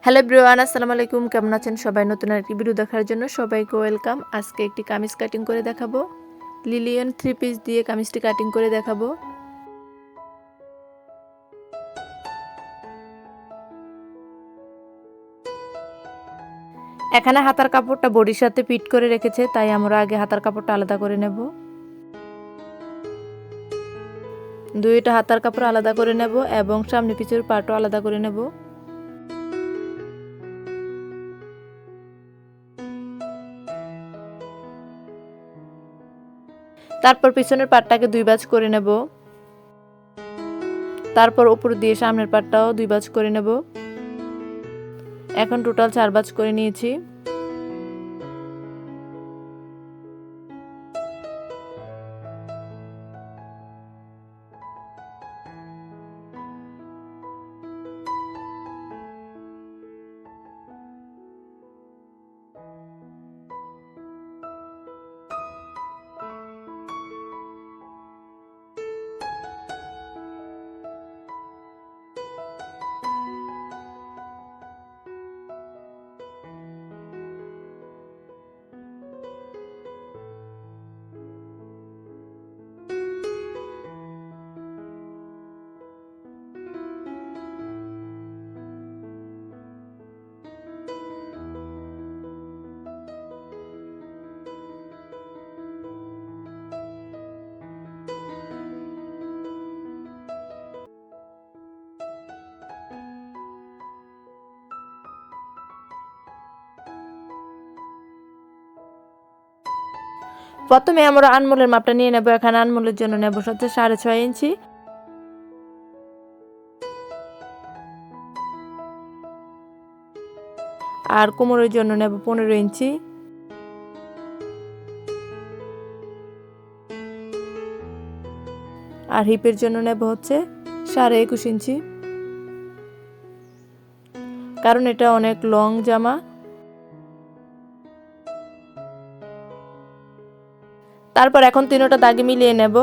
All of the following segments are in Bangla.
হ্যালো এভরিওয়ান, আসসালামু আলাইকুম। কেমন আছেন সবাই? নতুন আরেকটি ভিডিও দেখার জন্য সবাইকে ওয়েলকাম। আজকে একটি কামিজ কাটিং করে দেখাবো। লিলিয়ন 3 পিস দিয়ে কামিজটি কাটিং করে দেখাবো। এখানে হাতার কাপড়টা বডির সাথে ফিট করে রেখেছে, তাই আমরা আগে হাতার কাপড়টা আলাদা করে নেব। দুইটা হাতার কাপড় আলাদা করে নেব এবং সামনে পিছের পাটও আলাদা করে নেব। তারপর পিছনের পাটটাকে 2 ভাঁজ করে নেব। তারপর উপর দিয়ে সামনের পাটটাও 2 ভাঁজ করে নেব। এখন টোটাল 4 ভাঁজ করে নিয়েছি। প্রথমে আমরা আনমোলের মাপটা নিয়ে নেব। এখানে আনমোলের জন্য নেব হচ্ছে 6.5 ইঞ্চি। আর কোমরের জন্য নেব 15 ইঞ্চি। আর হিপের জন্য নেব হচ্ছে 21.5 ইঞ্চি, কারণ এটা অনেক লং জামা। তারপর এখন তিনটা দাগে মিলিয়ে নেব।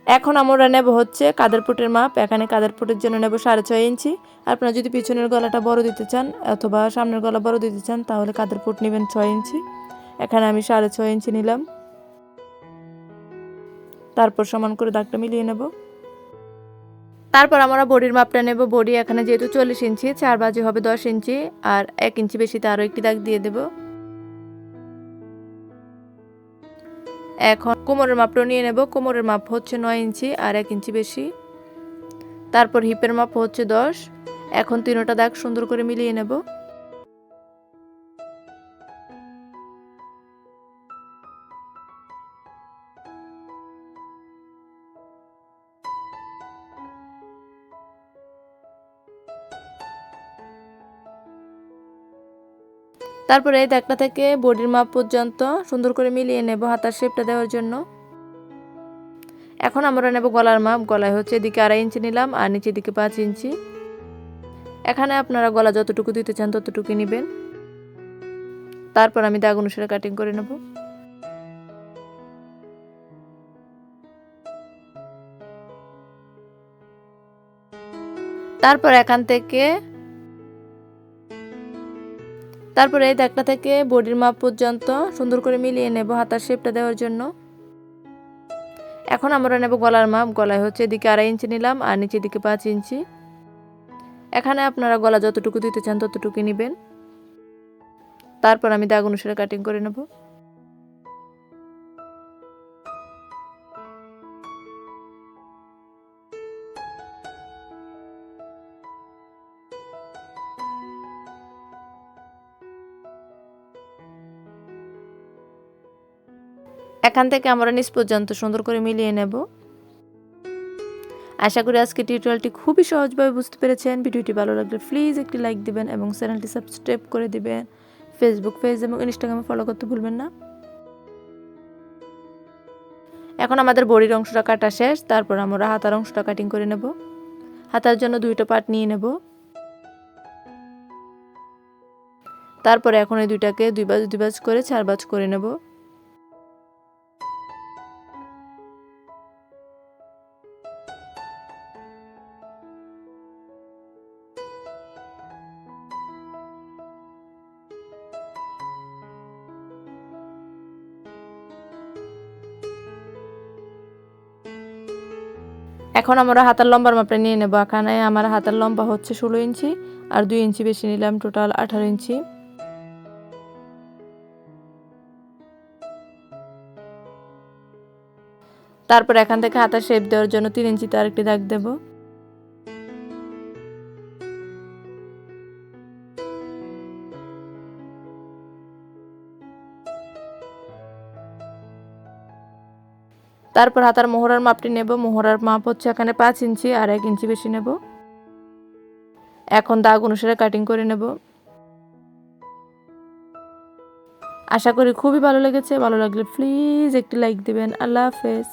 এখন আমরা নেব হচ্ছে কাঁধের পুটের মাপ। এখানে কাঁধের পুটের জন্য নেব 6.5 ইঞ্চি। আপনারা যদি পিছনের গলাটা বড় দিতে চান অথবা সামনের গলা বড় দিতে চান তাহলে কাঁধের পুট নেবেন 6 ইঞ্চি। এখানে আমি 6.5 ইঞ্চি নিলাম। তারপর সমান করে দাগটা মিলিয়ে নেব। তারপর আমরা বডির মাপটা নেব। বডি এখানে যেহেতু 40 ইঞ্চি, 4 ভাঁজে হবে 10 ইঞ্চি, আর 1 ইঞ্চি বেশিতে আরও একটি দাগ দিয়ে দেব। এখন কোমরের মাপটা নিয়ে নেব। কোমরের মাপ হচ্ছে 9 ইঞ্চি আর 1 ইঞ্চি বেশি। তারপর হিপের মাপ হচ্ছে 10। এখন তিনটা দাগ সুন্দর করে মিলিয়ে নেব। তারপরে এই দাগটা থেকে বডির মাপ পর্যন্ত সুন্দর করে মিলিয়ে নেব হাতার শেপটা দেওয়ার জন্য। এখন আমরা নেব গলার মাপ। গলায় হচ্ছে এদিকে 2.5 ইঞ্চি নিলাম আর নিচের দিকে 5 ইঞ্চি। এখানে আপনারা গলা যতটুকু দিতে চান ততটুকু নেবেন। তারপর আমি দাগ অনুসারে কাটিং করে নেব। তারপর এই দাগটা থেকে বডির মাপ পর্যন্ত সুন্দর করে মিলিয়ে নেব হাতার শেপটা দেওয়ার জন্য। এখন আমরা নেব গলার মাপ। গলায় হচ্ছে এদিকে 2.5 ইঞ্চি নিলাম আর নিচের দিকে 5 ইঞ্চি। এখানে আপনারা গলা যতটুকু দিতে চান ততটুকু নেবেন। তারপর আমি দাগ অনুসারে কাটিং করে নেব। এখান থেকে আমরা নিচ পর্যন্ত সুন্দর করে মিলিয়ে নেব। আশা করি আজকে টিউটোরিয়ালটি খুবই সহজভাবে বুঝতে পেরেছেন। ভিডিওটি ভালো লাগলে প্লিজ একটি লাইক দিবেন এবং চ্যানেলটি সাবস্ক্রাইব করে দিবেন। ফেসবুক পেজ এবং ইনস্টাগ্রামে ফলো করতে ভুলবেন না। এখন আমাদের বডির অংশটা কাটা শেষ, তারপর আমরা হাতার অংশটা কাটিং করে নেব। হাতার জন্য 2টা পার্ট নিয়ে নেব। তারপরে এখন এই দুইটাকে 2 ভাঁজ 2 ভাঁজ করে 4 ভাঁজ করে নেব। এখন আমরা হাতার লম্বার মাপটা নিয়ে নেব। এখানে আমার হাতার লম্বা হচ্ছে 16 ইঞ্চি, আর 2 ইঞ্চি বেশি নিলাম, টোটাল 18 ইঞ্চি। তারপর এখান থেকে হাতার শেপ দেওয়ার জন্য 3 ইঞ্চিতে আরেকটি দাগ দেব। তারপর হাতার মোহরার মাপটি নেব। মোহরার মাপ হচ্ছে এখানে 5 ইঞ্চি, আর 1 ইঞ্চি বেশি নেব। এখন দাগ অনুসারে কাটিং করে নেব। আশা করি খুবই ভালো লেগেছে। ভালো লাগলে প্লিজ একটি লাইক দিবেন। আল্লাহ হাফেজ।